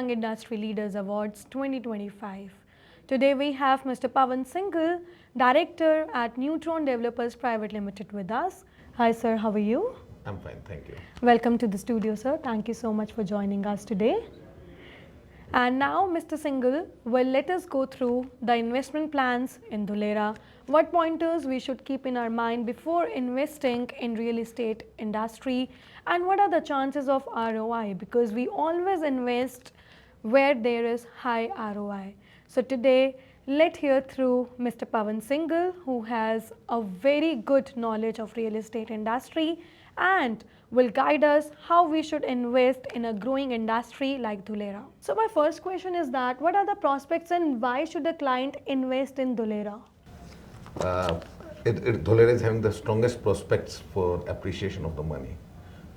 Young Industry Leaders Awards 2025. Today we have Mr. Pawan Singhal, Director at Neutron Developers Private Limited with us. Hi sir, how are you? I'm fine, thank you. Welcome to the studio sir. Thank you so much for joining us today. And now Mr. Singhal will let us go through the investment plans in Dholera, what pointers we should keep in our mind before investing in real estate industry, and what are the chances of ROI, because we always invest where there is high ROI. So today let's hear through Mr. Pawan Singhal, who has a very good knowledge of real estate industry and will guide us how we should invest in a growing industry like Dholera. So my first question is that what are the prospects and why should a client invest in Dholera? Dholera is having the strongest prospects for appreciation of the money.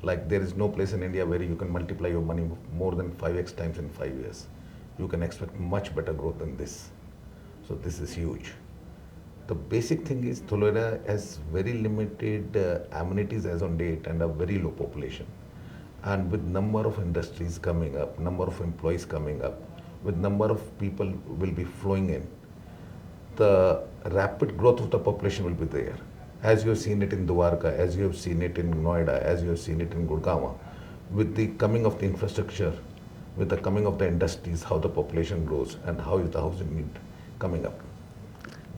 Like there is no place in India where you can multiply your money more than 5x times in 5 years. You can expect much better growth than this. So this is huge. The basic thing is Dholera has very limited amenities as on date and a very low population. And with number of industries coming up, number of employees coming up, with number of people will be flowing in, the rapid growth of the population will be there. As you have seen it in Dwarka, as you have seen it in Noida, as you have seen it in Gurgaon, with the coming of the infrastructure, with the coming of the industries, how the population grows and how is the housing need coming up.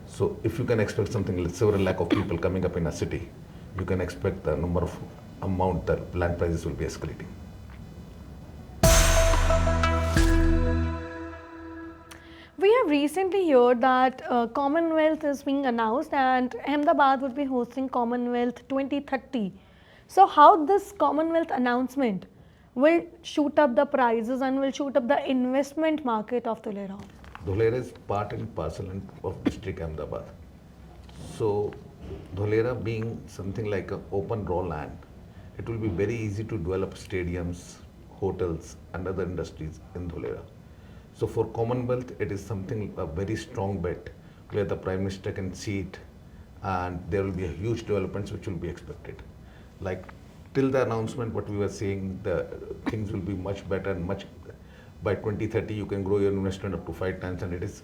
So if you can expect something like several lakh of people coming up in a city, you can expect the number of amount that land prices will be escalating. We have recently heard that Commonwealth is being announced and Ahmedabad would be hosting Commonwealth 2030. So how this Commonwealth announcement will shoot up the prices and will shoot up the investment market of Dholera? Dholera is part and parcel of district Ahmedabad. So Dholera being something like an open raw land, it will be very easy to develop stadiums, hotels and other industries in Dholera. So for Commonwealth, it is something a very strong bet where the Prime Minister can see it and there will be a huge developments which will be expected. Like till the announcement, what we were saying, the things will be much better and much. By 2030, you can grow your investment up to 5 times, and it is,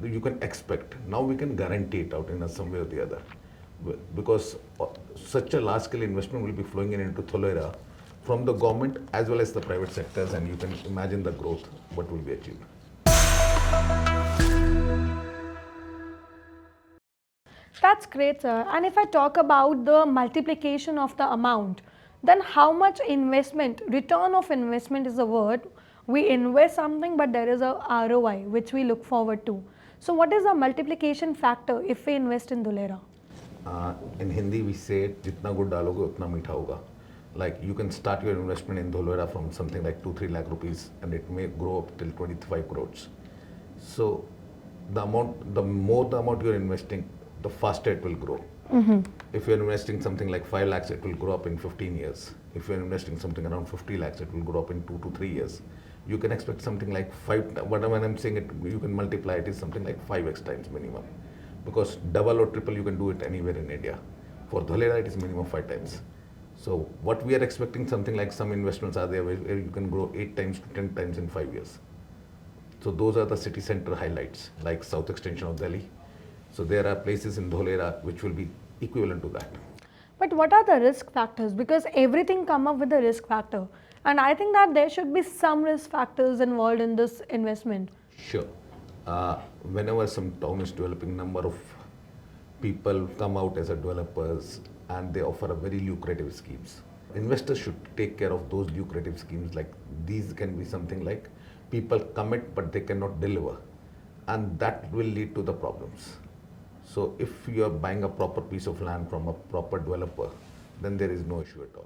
you can expect. Now we can guarantee it out in some way or the other, because such a large scale investment will be flowing in into Dholera from the government as well as the private sectors, and you can imagine the growth what will be achieved. That's great, sir. And if I talk about the multiplication of the amount, then how much investment, return of investment is a word. We invest something, but there is a ROI which we look forward to. So what is the multiplication factor if we invest in Dholera? In Hindi, we say, "Jitna gud daloge, utna meetha hoga." Like you can start your investment in Dholera from something like 2-3 lakh rupees, and it may grow up till 25 crores. So the more the amount you are investing, the faster it will grow. If you are investing something like 5 lakhs, it will grow up in 15 years. If you are investing something around 50 lakhs, it will grow up in 2 to 3 years. You can expect something like 5, whatever I'm saying it, you can multiply it is something like 5x times minimum. Because double or triple you can do it anywhere in India. For Dholera it is minimum 5 times. So what we are expecting, something like some investments are there where you can grow 8 times to 10 times in 5 years. So those are the city center highlights, like south extension of Delhi. So there are places in Dholera which will be equivalent to that. But what are the risk factors? Because everything come up with a risk factor. And I think that there should be some risk factors involved in this investment. Sure. Whenever some town is developing, number of people come out as a developers and they offer a very lucrative schemes. Investors should take care of those lucrative schemes. Like these can be something like people commit but they cannot deliver, and that will lead to the problems. So if you are buying a proper piece of land from a proper developer, then there is no issue at all.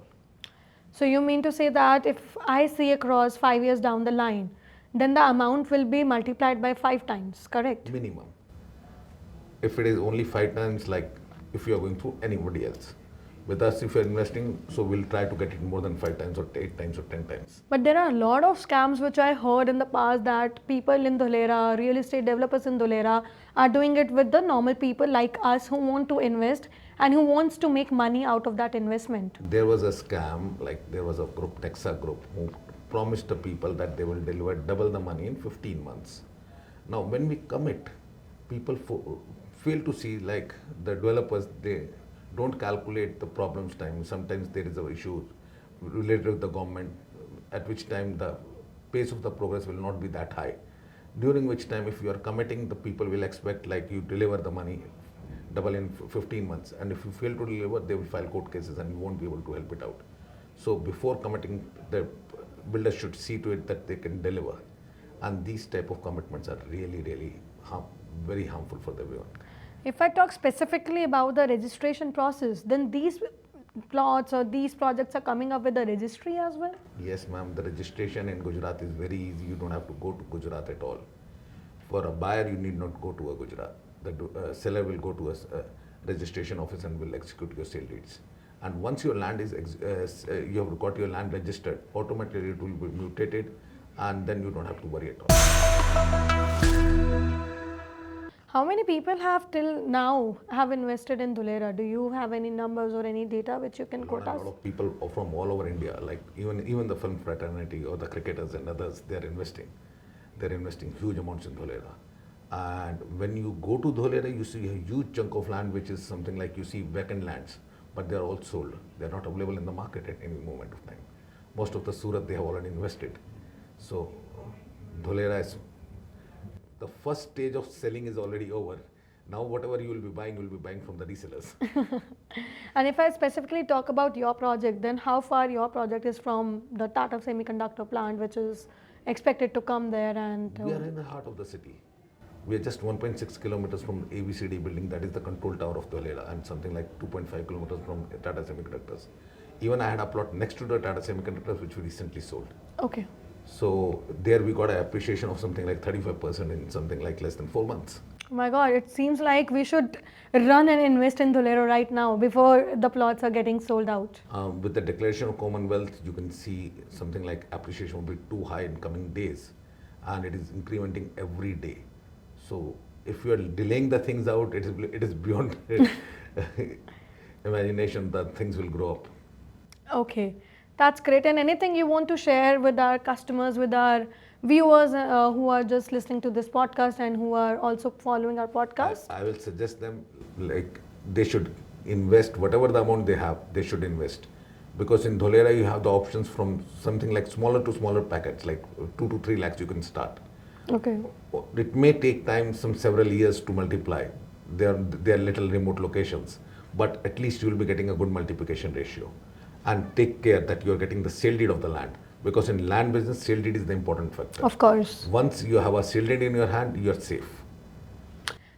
So you mean to say that if I see across 5 years down the line, then the amount will be multiplied by 5 times, correct? Minimum. If it is only 5 times, like if you are going through anybody else. With us, if you are investing, so we'll try to get it more than 5 times or 8 times or 10 times. But there are a lot of scams which I heard in the past that people in Dholera, real estate developers in Dholera are doing it with the normal people like us who want to invest and who wants to make money out of that investment. There was a scam, like there was a group, Nexa group, who promised the people that they will deliver double the money in 15 months. Now, when we commit, people fail to see, like the developers, they don't calculate the problems time. Sometimes there is an issue related with the government, at which time the pace of the progress will not be that high. During which time, if you are committing, the people will expect like you deliver the money double in 15 months. And if you fail to deliver, they will file court cases and you won't be able to help it out. So before committing, the builders should see to it that they can deliver. And these type of commitments are really, really very harmful for everyone. If I talk specifically about the registration process, then these plots or these projects are coming up with a registry as well? Yes, ma'am. The registration in Gujarat is very easy. You don't have to go to Gujarat at all. For a buyer, you need not go to a Gujarat. The seller will go to a registration office and will execute your sale deeds. And once your land is, you have got your land registered, automatically it will be mutated, and then you don't have to worry at all. How many people have till now have invested in Dholera? Do you have any numbers or any data which you can quote us? A lot of people from all over India, like even the film fraternity or the cricketers and others, they're investing. They're investing huge amounts in Dholera. And when you go to Dholera, you see a huge chunk of land, which is something like you see vacant lands, but they're all sold. They're not available in the market at any moment of time. Most of the Surat, they have already invested. So Dholera is, the first stage of selling is already over. Now whatever you will be buying from the resellers. And if I specifically talk about your project, then how far your project is from the Tata Semiconductor plant, which is expected to come there? And we are in the heart of the city. We are just 1.6 kilometers from ABCD building, that is the control tower of Dholera, and something like 2.5 kilometers from Tata Semiconductors. Even I had a plot next to the Tata Semiconductors, which we recently sold. Okay. So there we got an appreciation of something like 35% in something like less than 4 months. Oh my God, it seems like we should run and invest in Dholera right now before the plots are getting sold out. With the declaration of Commonwealth, you can see something like appreciation will be too high in coming days, and it is incrementing every day. So if you are delaying the things out, it is beyond imagination that things will grow up. Okay, that's great. And anything you want to share with our customers, with our viewers who are just listening to this podcast and who are also following our podcast? I will suggest them, like, they should invest whatever the amount they have, they should invest. Because in Dholera, you have the options from something like smaller to smaller packets, like 2 to 3 lakhs you can start. Okay. It may take time, several years to multiply. They are little remote locations, but at least you will be getting a good multiplication ratio. And take care that you are getting the sale deed of the land, because in land business, sale deed is the important factor. Of course. Once you have a sale deed in your hand, you are safe.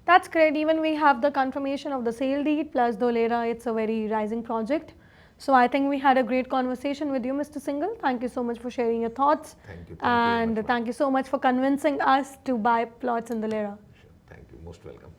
That's great. Even we have the confirmation of the sale deed plus Dholera. It's a very rising project. So I think we had a great conversation with you, Mr. Singhal. Thank you so much for sharing your thoughts. Thank you. And thank you so much for convincing us to buy plots in Dholera. Sure. Thank you. Most welcome.